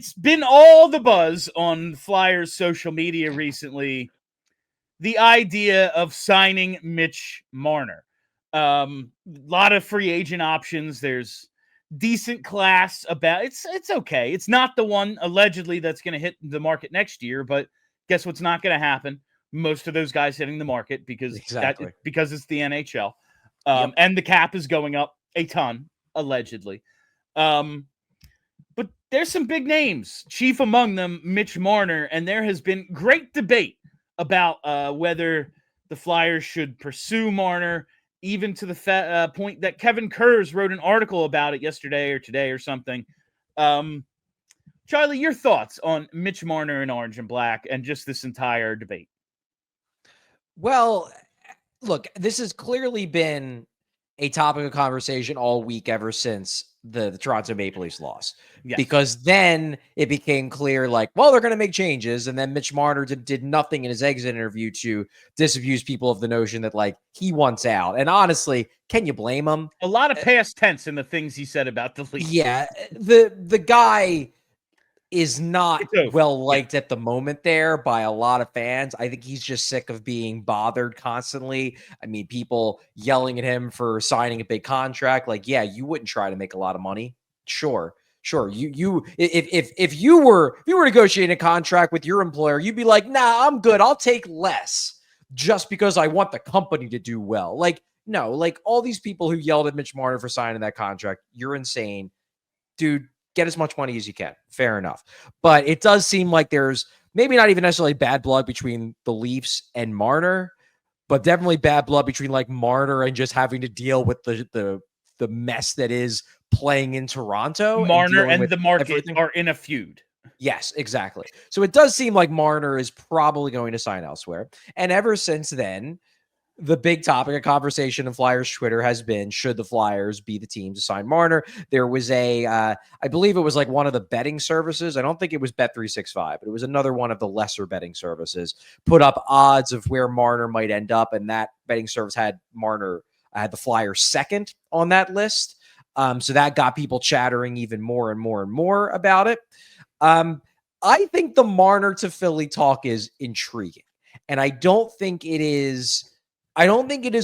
it's been all the buzz on Flyers social media recently, the idea of signing Mitch Marner. A lot of free agent options. There's decent class about it's okay. It's not the one allegedly that's going to hit the market next year, but guess what's not going to happen? Most of those guys hitting the market because it's the NHL. And the cap is going up a ton, allegedly. But there's some big names, chief among them, Mitch Marner, and there has been great debate about whether the Flyers should pursue Marner, even to the point that Kevin Kurz wrote an article about it yesterday or today or something. Charlie, your thoughts on Mitch Marner in Orange and Black and just this entire debate? Well, look, this has clearly been a topic of conversation all week ever since the Toronto Maple Leafs loss. Yes. Because then it became clear, like, well, they're going to make changes. And then Mitch Marner did nothing in his exit interview to disabuse people of the notion that, like, he wants out. And honestly, can you blame him? A lot of past tense in the things he said about the Leafs. Yeah, the guy is not well liked at the moment there by a lot of fans. I think he's just sick of being bothered constantly. I mean, people yelling at him for signing a big contract. Like, yeah, you wouldn't try to make a lot of money. Sure. If you were negotiating a contract with your employer, you'd be like, nah, I'm good. I'll take less just because I want the company to do well. Like, no, like all these people who yelled at Mitch Marner for signing that contract, you're insane. Dude, get as much money as you can. Fair enough. But it does seem like there's maybe not even necessarily bad blood between the Leafs and Marner, but definitely bad blood between like Marner and just having to deal with the mess that is playing in Toronto. Marner and the market are in a feud. Yes, exactly. So it does seem like Marner is probably going to sign elsewhere. And ever since then, the big topic of conversation in Flyers Twitter has been, should the Flyers be the team to sign Marner? There was I believe it was like one of the betting services. I don't think it was Bet365, but it was another one of the lesser betting services, put up odds of where Marner might end up. And that betting service had the Flyers second on that list. So that got people chattering even more and more and more about it. I think the Marner to Philly talk is intriguing. And I don't think it is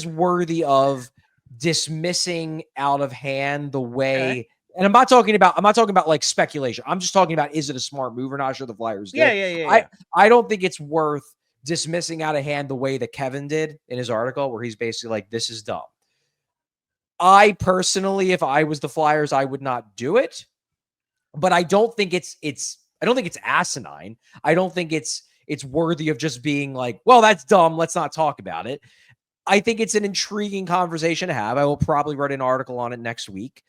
worthy of dismissing out of hand the way, and I'm not talking about like speculation. I'm just talking about, is it a smart move or not? Sure, the Flyers did. Yeah. I don't think it's worth dismissing out of hand the way that Kevin did in his article, where he's basically like, this is dumb. I personally, if I was the Flyers, I would not do it. But I don't think it's asinine. I don't think it's worthy of just being like, well, that's dumb, let's not talk about it. I think it's an intriguing conversation to have. I will probably write an article on it next week.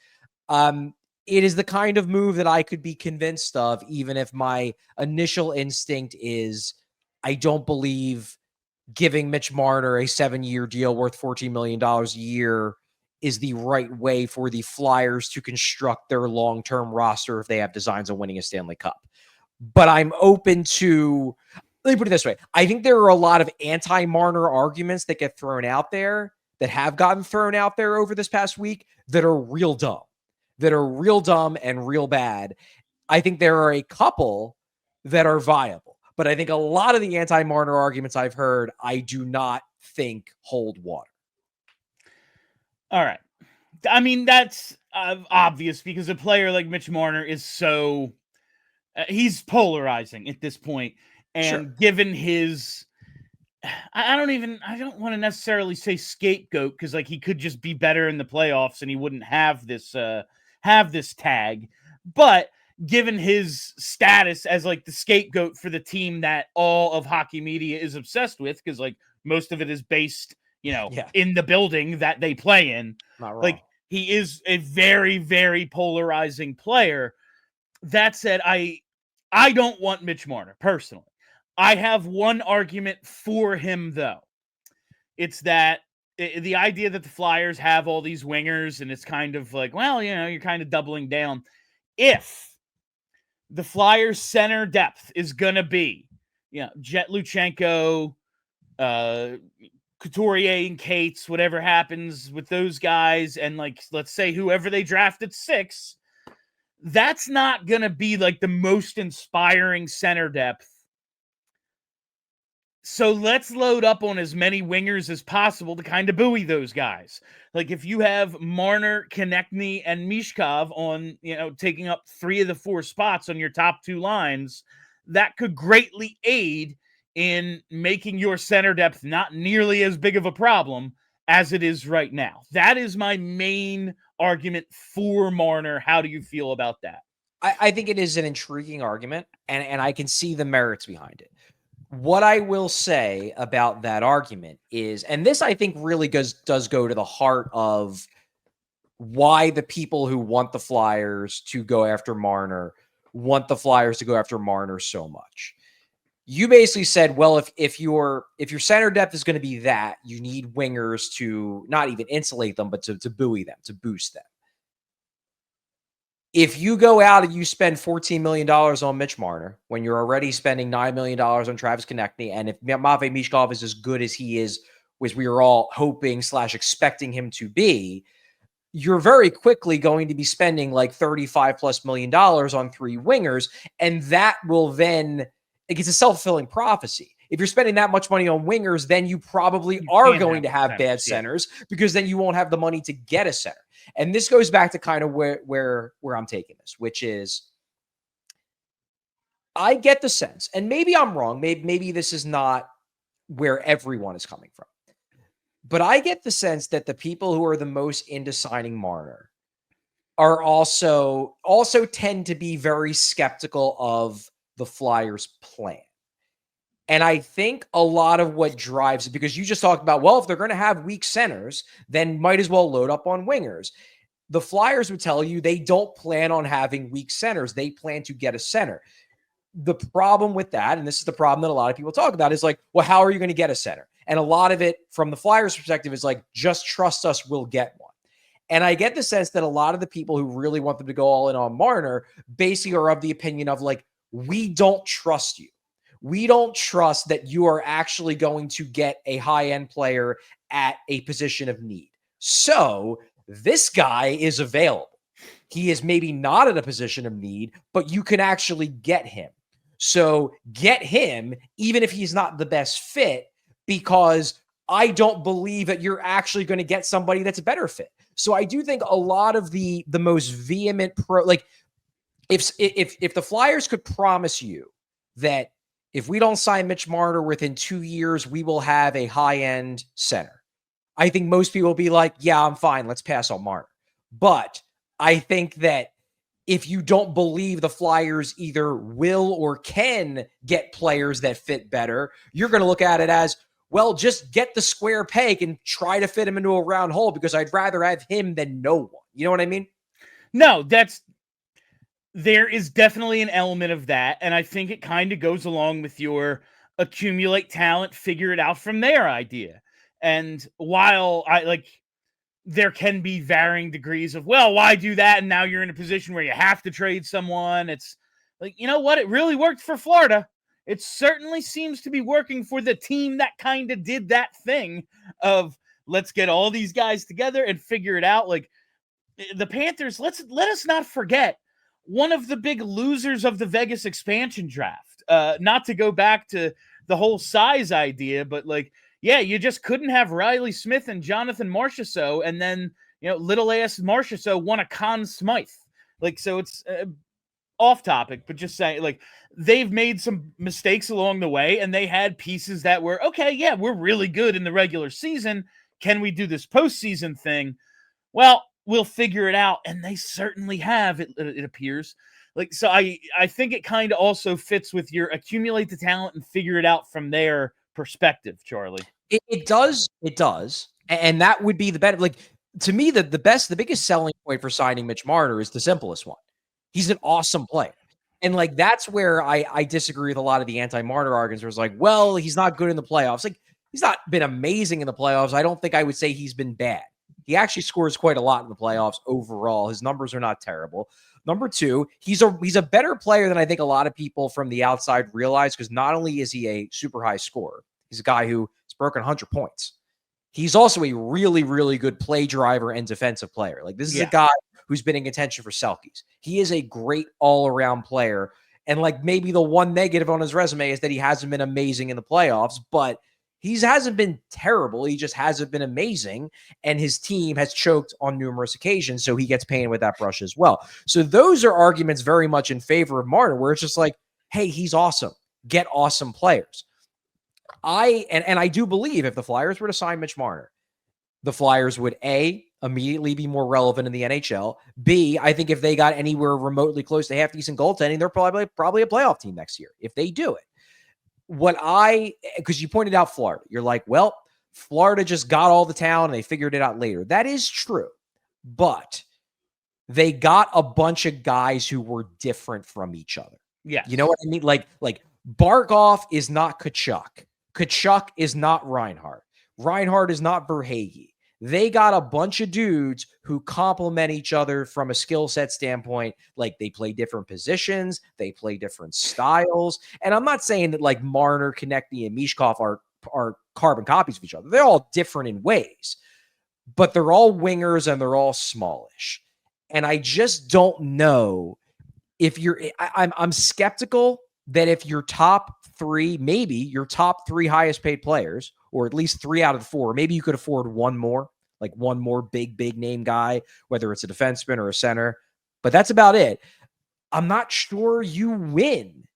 It is the kind of move that I could be convinced of, even if my initial instinct is I don't believe giving Mitch Marner a 7-year deal worth $14 million a year is the right way for the Flyers to construct their long-term roster if they have designs on winning a Stanley Cup. But I'm open to... Let me put it this way. I think there are a lot of anti-Marner arguments that get thrown out there, that have gotten thrown out there over this past week, that are real dumb and real bad. I think there are a couple that are viable, but I think a lot of the anti-Marner arguments I've heard, I do not think hold water. All right. I mean, that's obvious because a player like Mitch Marner is so... he's polarizing at this point. And given his, I don't want to necessarily say scapegoat, because like he could just be better in the playoffs and he wouldn't have this tag. But given his status as like the scapegoat for the team that all of hockey media is obsessed with, because like most of it is based, in the building that they play in. Not wrong. Like he is a very, very polarizing player. That said, I don't want Mitch Marner personally. I have one argument for him, though. It's that the idea that the Flyers have all these wingers, and it's kind of like, well, you're kind of doubling down. If the Flyers' center depth is going to be, Jet Luchenko, Couturier and Cates, whatever happens with those guys, and like, let's say whoever they draft at 6, that's not going to be like the most inspiring center depth. So let's load up on as many wingers as possible to kind of buoy those guys. Like if you have Marner, Konechny, and Michkov on, taking up 3 of the 4 spots on your top 2 lines, that could greatly aid in making your center depth not nearly as big of a problem as it is right now. That is my main argument for Marner. How do you feel about that? I think it is an intriguing argument, and I can see the merits behind it. What I will say about that argument is, and this I think really does go to the heart of why the people who want the Flyers to go after Marner want the Flyers to go after Marner so much. You basically said, well, if your center depth is going to be that, you need wingers to not even insulate them, but to buoy them, to boost them. If you go out and you spend $14 million on Mitch Marner when you're already spending $9 million on Travis Konechny, and if Matvei Michkov is as good as he is, as we were all hoping / expecting him to be, you're very quickly going to be spending like $35+ million on 3 wingers, and that will then, it gets a self-fulfilling prophecy. If you're spending that much money on wingers, then you probably are going to have bad centers because then you won't have the money to get a center. And this goes back to kind of where I'm taking this, which is I get the sense, and maybe I'm wrong. Maybe this is not where everyone is coming from, but I get the sense that the people who are the most into signing Marner are also tend to be very skeptical of the Flyers' plan. And I think a lot of what drives it, because you just talked about, well, if they're going to have weak centers, then might as well load up on wingers. The Flyers would tell you they don't plan on having weak centers. They plan to get a center. The problem with that, and this is the problem that a lot of people talk about, is like, well, how are you going to get a center? And a lot of it from the Flyers' perspective is like, just trust us, we'll get one. And I get the sense that a lot of the people who really want them to go all in on Marner basically are of the opinion of like, we don't trust you. We don't trust that you are actually going to get a high-end player at a position of need. So this guy is available. He is maybe not at a position of need, but you can actually get him. So get him, even if he's not the best fit, because I don't believe that you're actually going to get somebody that's a better fit. So I do think a lot of the most vehement if the Flyers could promise you that if we don't sign Mitch Marner within 2 years, we will have a high-end center, I think most people will be like, yeah, I'm fine. Let's pass on Marner. But I think that if you don't believe the Flyers either will or can get players that fit better, you're going to look at it as, well, just get the square peg and try to fit him into a round hole because I'd rather have him than no one. You know what I mean? No, there is definitely an element of that. And I think it kind of goes along with your accumulate talent, figure it out from there idea. And while there can be varying degrees of, well, why do that? And now you're in a position where you have to trade someone. It's like, you know what? It really worked for Florida. It certainly seems to be working for the team that kind of did that thing of let's get all these guys together and figure it out. Like the Panthers, let us not forget one of the big losers of the Vegas expansion draft. Not to go back to the whole size idea, but like, yeah, you just couldn't have Riley Smith and Jonathan Marchessault, and then, little ass Marchessault won a Conn Smythe. Like, so it's off topic, but just saying, like, they've made some mistakes along the way, and they had pieces that were, okay, yeah, we're really good in the regular season. Can we do this postseason thing? Well, we'll figure it out, and they certainly have, it appears. Like, so I think it kind of also fits with your accumulate the talent and figure it out from there perspective, Charlie. It does. And that would be the better, like, to me, the biggest selling point for signing Mitch Marner is the simplest one. He's an awesome player. And like, that's where I disagree with a lot of the anti-Marner arguments, where it's like, well, he's not good in the playoffs. Like, he's not been amazing in the playoffs. I don't think I would say he's been bad. He actually scores quite a lot in the playoffs overall. His numbers are not terrible. Number two, he's a better player than I think a lot of people from the outside realize, because not only is he a super high scorer, he's a guy who has broken 100 points. He's also a really, really good play driver and defensive player. Like, this is a guy who's been in contention for Selkies. He is a great all-around player. And like maybe the one negative on his resume is that he hasn't been amazing in the playoffs, but he hasn't been terrible. He just hasn't been amazing. And his team has choked on numerous occasions. So he gets painted with that brush as well. So those are arguments very much in favor of Marner, where it's just like, hey, he's awesome. Get awesome players. I do believe if the Flyers were to sign Mitch Marner, the Flyers would A, immediately be more relevant in the NHL. B, I think if they got anywhere remotely close to half decent goaltending, they're probably a playoff team next year if they do it. Because you pointed out Florida, you're like, well, Florida just got all the talent and they figured it out later. That is true, but they got a bunch of guys who were different from each other. Yeah, you know what I mean. Like Barkov is not Kachuk. Kachuk is not Reinhart. Reinhart is not Verhaeghe. They got a bunch of dudes who complement each other from a skill set standpoint. Like they play different positions, they play different styles. And I'm not saying that like Marner, Konechny, and Michkov are carbon copies of each other. They're all different in ways, but they're all wingers and they're all smallish. And I just don't know if I'm skeptical that if your top three, maybe your top three highest paid players, or at least 3 out of the 4, maybe you could afford one more big name guy, whether it's a defenseman or a center, but that's about it. I'm not sure you win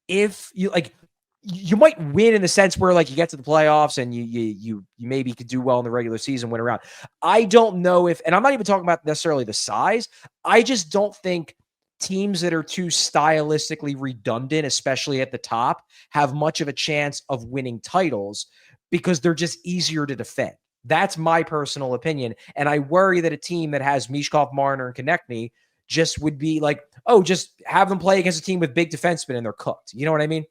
if you like. You might win in the sense where like you get to the playoffs and you maybe could do well in the regular season, win around. I don't know if, and I'm not even talking about necessarily the size. I just don't think teams that are too stylistically redundant, especially at the top, have much of a chance of winning titles because they're just easier to defend. That's my personal opinion. And I worry that a team that has Michkov, Marner, and Konechny just would be like, oh, just have them play against a team with big defensemen and they're cooked. You know what I mean?